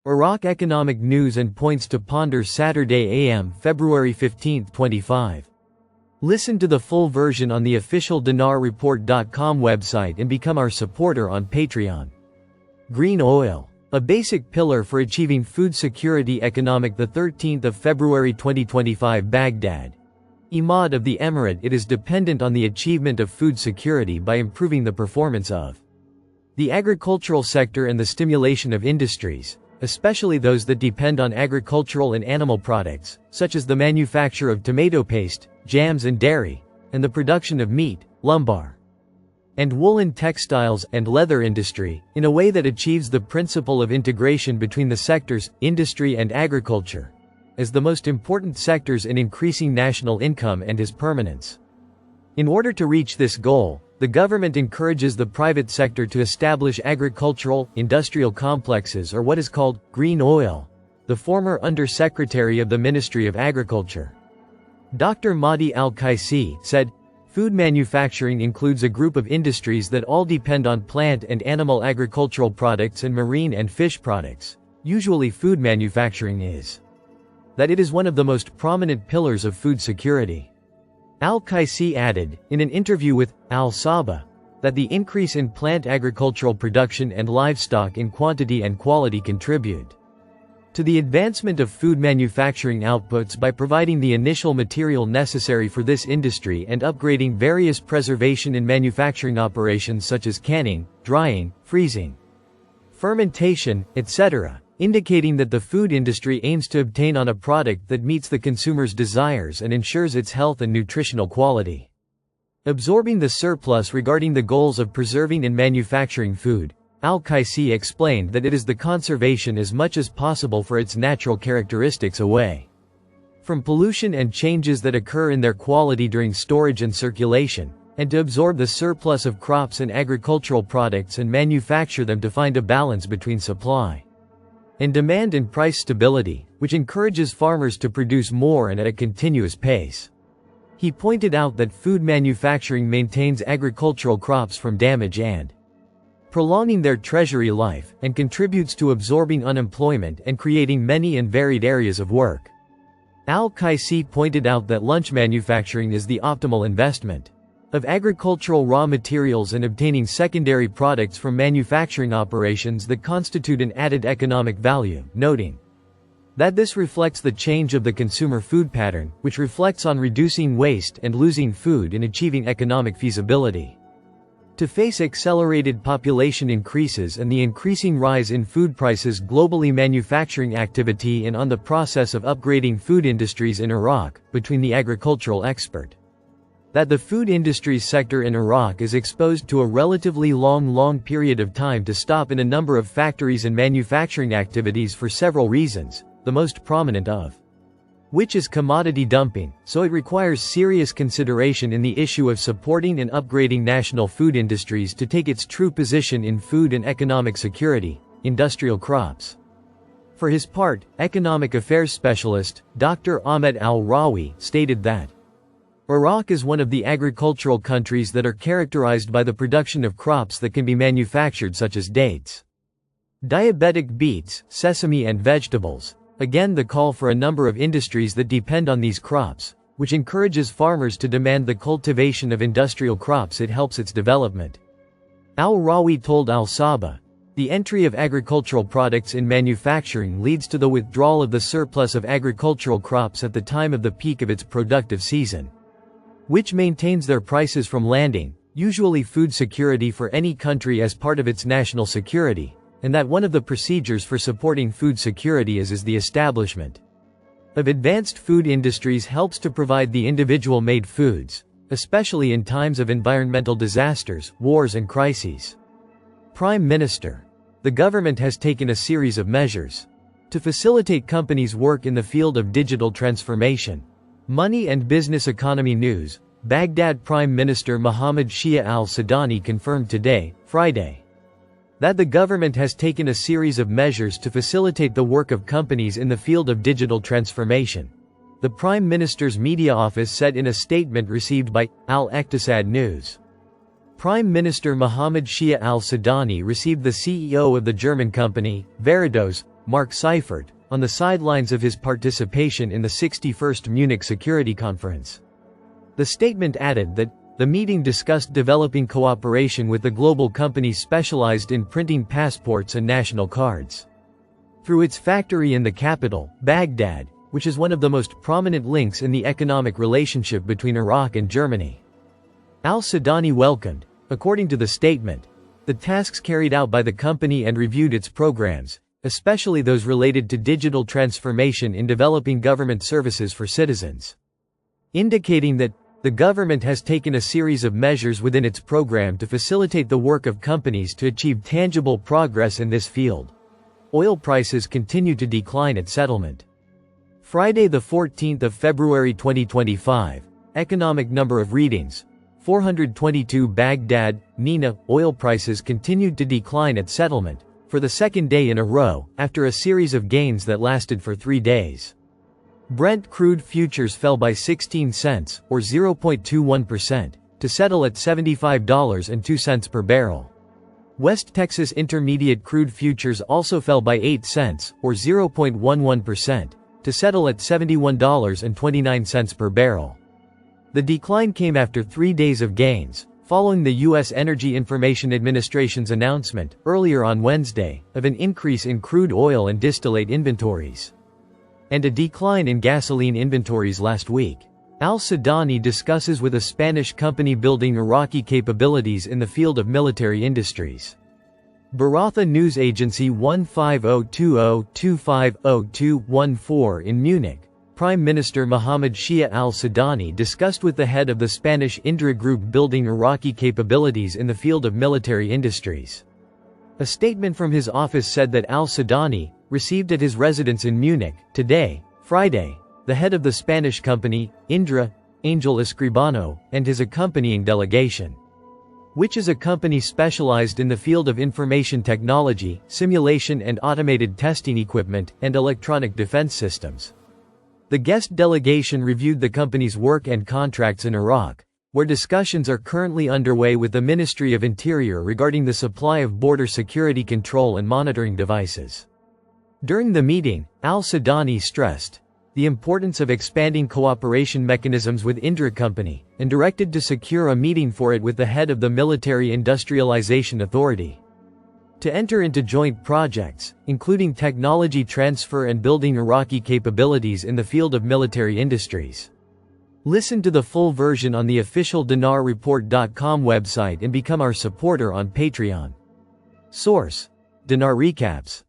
Iraq Economic News and Points to Ponder Saturday AM February 15, 25. Listen to the full version on the official dinarreport.com website and become our supporter on Patreon. Green oil. A basic pillar for achieving food security. Economic. The 13th of February 2025. Baghdad. Imad of the Emirate. It is dependent on the achievement of food security by improving the performance of the agricultural sector and the stimulation of industries, especially those that depend on agricultural and animal products, such as the manufacture of tomato paste, jams and dairy, and the production of meat, lumber, and woolen textiles and leather industry, in a way that achieves the principle of integration between the sectors, industry and agriculture, as the most important sectors in increasing national income and his permanence. In order to reach this goal, the government encourages the private sector to establish agricultural, industrial complexes or what is called green oil. The former Under-Secretary of the Ministry of Agriculture, Dr. Mahdi Al-Qaisi, said, "Food manufacturing includes a group of industries that all depend on plant and animal agricultural products and marine and fish products. Usually food manufacturing is that it is one of the most prominent pillars of food security." Al-Qaisi added, in an interview with Al-Saba, that the increase in plant agricultural production and livestock in quantity and quality contribute to the advancement of food manufacturing outputs by providing the initial material necessary for this industry and upgrading various preservation and manufacturing operations such as canning, drying, freezing, fermentation, etc., indicating that the food industry aims to obtain on a product that meets the consumer's desires and ensures its health and nutritional quality. Absorbing the surplus. Regarding the goals of preserving and manufacturing food, Al-Qaisi explained that it is the conservation as much as possible for its natural characteristics away from pollution and changes that occur in their quality during storage and circulation, and to absorb the surplus of crops and agricultural products and manufacture them to find a balance between supply and demand and price stability, which encourages farmers to produce more and at a continuous pace. He pointed out that food manufacturing maintains agricultural crops from damage and prolonging their treasury life, and contributes to absorbing unemployment and creating many and varied areas of work. Al-Qaisi pointed out that lunch manufacturing is the optimal investment of agricultural raw materials and obtaining secondary products from manufacturing operations that constitute an added economic value, noting that this reflects the change of the consumer food pattern, which reflects on reducing waste and losing food and achieving economic feasibility. To face accelerated population increases and the increasing rise in food prices globally, manufacturing activity and on the process of upgrading food industries in Iraq, between the agricultural expert that the food industries sector in Iraq is exposed to a relatively long period of time to stop in a number of factories and manufacturing activities for several reasons, the most prominent of which is commodity dumping, so it requires serious consideration in the issue of supporting and upgrading national food industries to take its true position in food and economic security, industrial crops. For his part, economic affairs specialist, Dr. Ahmed Al-Rawi, stated that Iraq is one of the agricultural countries that are characterized by the production of crops that can be manufactured, such as dates, diabetic beets, sesame and vegetables. Again, the call for a number of industries that depend on these crops, which encourages farmers to demand the cultivation of industrial crops. It helps its development. Al-Rawi told Al-Saba, the entry of agricultural products in manufacturing leads to the withdrawal of the surplus of agricultural crops at the time of the peak of its productive season, which maintains their prices from landing, usually food security for any country as part of its national security, and that one of the procedures for supporting food security is the establishment of advanced food industries helps to provide the individual-made foods, especially in times of environmental disasters, wars and crises. Prime Minister. The government has taken a series of measures to facilitate companies' work in the field of digital transformation. Money and Business Economy News. Baghdad Prime Minister Mohammed Shia al-Sudani confirmed today, Friday, that the government has taken a series of measures to facilitate the work of companies in the field of digital transformation. The Prime Minister's media office said in a statement received by Al-Iqtisad News. Prime Minister Mohammed Shia al-Sudani received the CEO of the German company, Veridos, Mark Seifert, on the sidelines of his participation in the 61st Munich Security Conference. The statement added that the meeting discussed developing cooperation with the global company specialized in printing passports and national cards. Through its factory in the capital, Baghdad, which is one of the most prominent links in the economic relationship between Iraq and Germany. Al-Sudani welcomed, according to the statement, the tasks carried out by the company and reviewed its programs, especially those related to digital transformation in developing government services for citizens. Indicating that the government has taken a series of measures within its program to facilitate the work of companies to achieve tangible progress in this field. Oil prices continue to decline at settlement. Friday the 14th of February 2025, economic number of readings, 422 Baghdad, Nina, oil prices continued to decline at settlement, for the second day in a row, after a series of gains that lasted for 3 days. Brent crude futures fell by 16 cents, or 0.21%, to settle at $75.02 per barrel. West Texas Intermediate crude futures also fell by 8 cents, or 0.11%, to settle at $71.29 per barrel. The decline came after 3 days of gains, following the U.S. Energy Information Administration's announcement, earlier on Wednesday, of an increase in crude oil and distillate inventories, and a decline in gasoline inventories last week. Al-Sudani discusses with a Spanish company building Iraqi capabilities in the field of military industries. Baratha news agency 1502025014 in Munich, Prime Minister Mohammed Shia al-Sudani discussed with the head of the Spanish Indra Group building Iraqi capabilities in the field of military industries. A statement from his office said that al-Sudani received at his residence in Munich, today, Friday, the head of the Spanish company, Indra, Angel Escribano, and his accompanying delegation, which is a company specialized in the field of information technology, simulation and automated testing equipment, and electronic defense systems. The guest delegation reviewed the company's work and contracts in Iraq, where discussions are currently underway with the Ministry of Interior regarding the supply of border security control and monitoring devices. During the meeting, al-Sudani stressed the importance of expanding cooperation mechanisms with Indra Company, and directed to secure a meeting for it with the head of the Military Industrialization Authority, to enter into joint projects, including technology transfer and building Iraqi capabilities in the field of military industries. Listen to the full version on the official dinarreport.com website and become our supporter on Patreon. Source: Dinar Recaps.